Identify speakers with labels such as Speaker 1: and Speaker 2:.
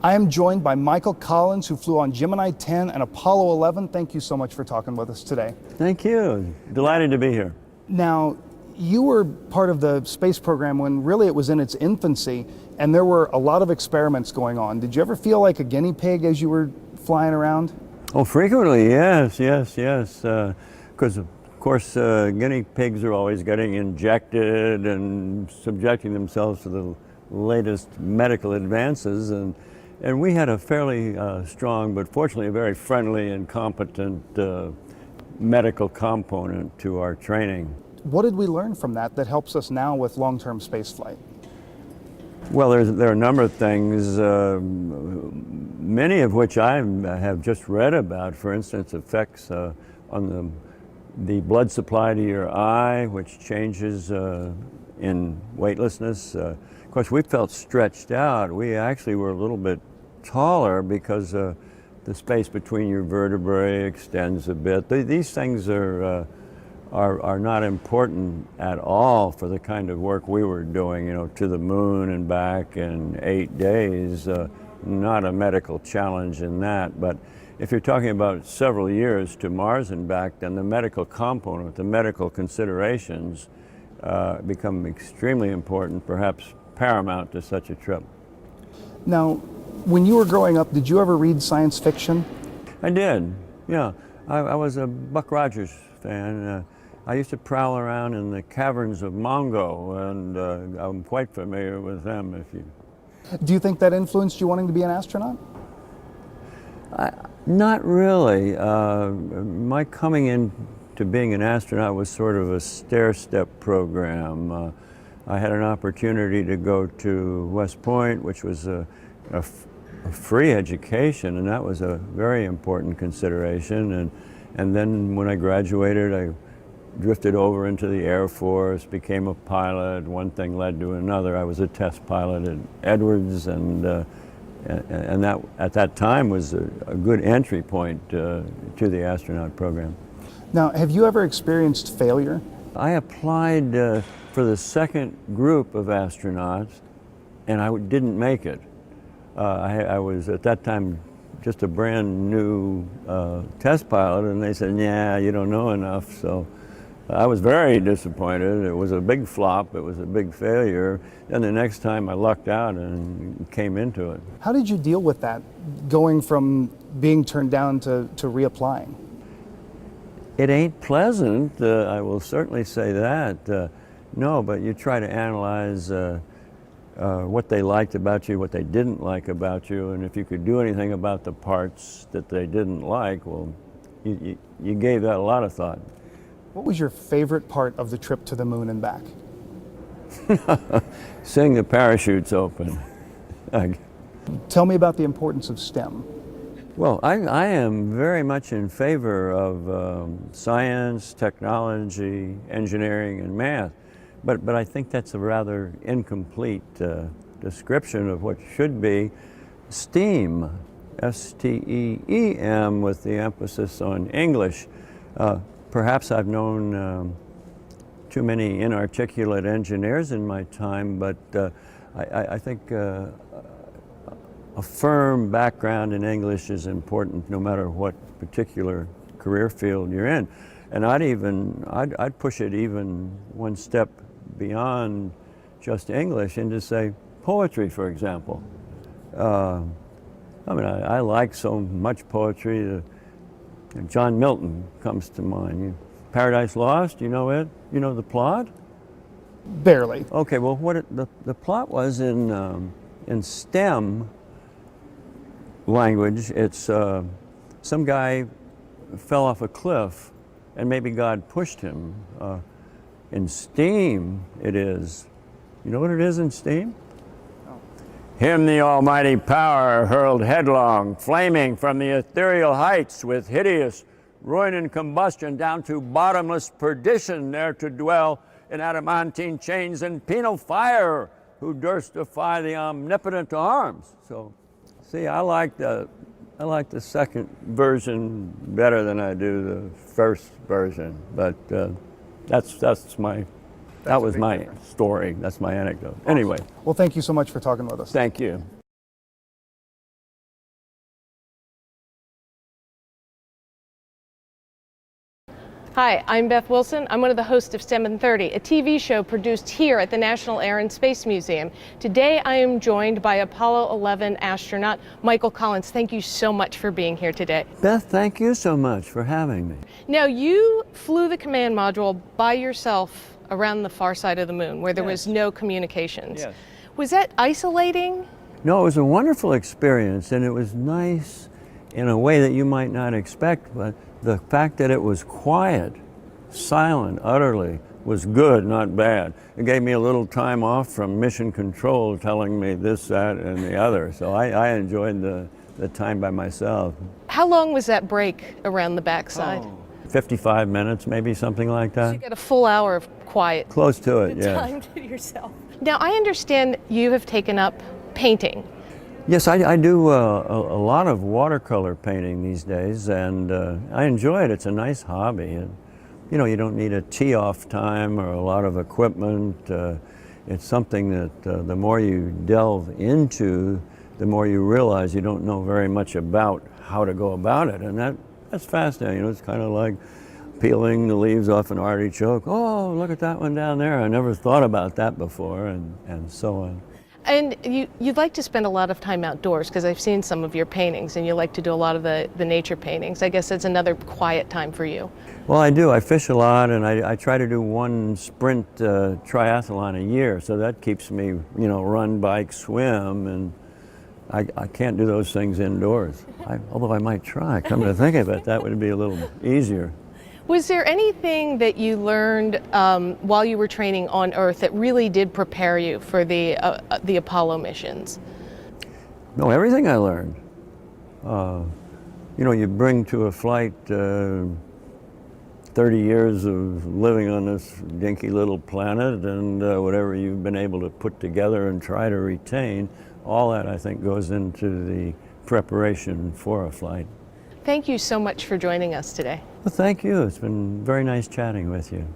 Speaker 1: I am joined by Michael Collins, who flew on Gemini 10 and Apollo 11. Thank you so much for talking with us today.
Speaker 2: Thank you. Delighted to be here.
Speaker 1: Now, you were part of the space program when really it was in its infancy, and there were a lot of experiments going on. Did you ever feel like a guinea pig as you were flying around?
Speaker 2: Oh, frequently, yes. Because, of course, guinea pigs are always getting injected and subjecting themselves to the latest medical advances. And we had a fairly strong, but fortunately a very friendly and competent medical component to our training.
Speaker 1: What did we learn from that helps us now with long-term space flight?
Speaker 2: Well, there are a number of things, many of which I have just read about. For instance, effects on the blood supply to your eye, which changes in weightlessness. Of course, we felt stretched out. We actually were a little bit taller because the space between your vertebrae extends a bit. These things are not important at all for the kind of work we were doing, to the moon and back in 8 days. Not a medical challenge in that, but if you're talking about several years to Mars and back, then the medical component, the medical considerations become extremely important, perhaps paramount to such a trip.
Speaker 1: Now, when you were growing up, did you ever read science fiction?
Speaker 2: I did, yeah. I was a Buck Rogers fan. I used to prowl around in the caverns of Mongo, and I'm quite familiar with them.
Speaker 1: Do you think that influenced you wanting to be an astronaut?
Speaker 2: Not really. My coming into being an astronaut was sort of a stair-step program. I had an opportunity to go to West Point, which was a free education, and that was a very important consideration. And then when I graduated, I drifted over into the Air Force, became a pilot. One thing led to another. I was a test pilot at Edwards, and that at that time was a good entry point to the astronaut program.
Speaker 1: Now, have you ever experienced failure?
Speaker 2: I applied for the second group of astronauts, and I didn't make it. I was at that time just a brand new test pilot, and they said, "Yeah, you don't know enough." So I was very disappointed. It was a big flop. It was a big failure. Then the next time I lucked out and came into it.
Speaker 1: How did you deal with that, going from being turned down to reapplying?
Speaker 2: It ain't pleasant, I will certainly say that. No, but you try to analyze what they liked about you, what they didn't like about you, and if you could do anything about the parts that they didn't like, well, you gave that a lot of thought.
Speaker 1: What was your favorite part of the trip to the moon and back?
Speaker 2: Seeing the parachutes open.
Speaker 1: Tell me about the importance of STEM.
Speaker 2: Well, I am very much in favor of science, technology, engineering, and math. But I think that's a rather incomplete description of what should be STEAM, S-T-E-E-M, with the emphasis on English. Perhaps I've known too many inarticulate engineers in my time, but I think a firm background in English is important no matter what particular career field you're in. And I'd push it even one step beyond just English into, say, poetry, for example. I like so much poetry. John Milton comes to mind. Paradise Lost, you know it? You know the plot?
Speaker 1: Barely.
Speaker 2: Okay, well, the plot was in STEM language. It's some guy fell off a cliff, and maybe God pushed him. In STEAM, it is. You know what it is in STEAM? Him the almighty power hurled headlong, flaming from the ethereal heights with hideous ruin and combustion down to bottomless perdition, there to dwell in adamantine chains and penal fire, who durst defy the omnipotent arms. So, see, I like the second version better than I do the first version, but that was my story. That's my anecdote. Anyway.
Speaker 1: Well, thank you so much for talking with us.
Speaker 2: Thank you.
Speaker 3: Hi, I'm Beth Wilson. I'm one of the hosts of STEM in 30, a TV show produced here at the National Air and Space Museum. Today I am joined by Apollo 11 astronaut Michael Collins. Thank you so much for being here today.
Speaker 2: Beth, thank you so much for having me.
Speaker 3: Now, you flew the command module by yourself around the far side of the moon where there was no communications.
Speaker 2: Yes.
Speaker 3: Was that isolating?
Speaker 2: No, it was a wonderful experience, and it was nice in a way that you might not expect, but the fact that it was quiet, silent, utterly, was good, not bad. It gave me a little time off from mission control telling me this, that, and the other. So I enjoyed the time by myself.
Speaker 3: How long was that break around the backside?
Speaker 2: 55 minutes, maybe, something like
Speaker 3: So
Speaker 2: that.
Speaker 3: you got a full hour of quiet
Speaker 2: Close to it, yeah.
Speaker 3: time to yourself. Now, I understand you have taken up painting.
Speaker 2: Yes, I do a lot of watercolor painting these days, and I enjoy it. It's a nice hobby. And, you know, you don't need a tee-off time or a lot of equipment. It's something that the more you delve into, the more you realize you don't know very much about how to go about it, and that's fascinating. You know, it's kind of like peeling the leaves off an artichoke. Oh, look at that one down there. I never thought about that before, and so on.
Speaker 3: And you'd like to spend a lot of time outdoors, because I've seen some of your paintings, and you like to do a lot of the nature paintings. I guess that's another quiet time for you.
Speaker 2: Well, I do. I fish a lot, and I try to do one sprint triathlon a year, so that keeps me, you know, run, bike, swim, and I can't do those things indoors. Although I might try. Come to think of it, that would be a little easier.
Speaker 3: Was there anything that you learned while you were training on Earth that really did prepare you for the Apollo missions?
Speaker 2: No, everything I learned. You know, you bring to a flight 30 years of living on this dinky little planet, and whatever you've been able to put together and try to retain, all that I think goes into the preparation for a flight.
Speaker 3: Thank you so much for joining us today.
Speaker 2: Well, thank you. It's been very nice chatting with you.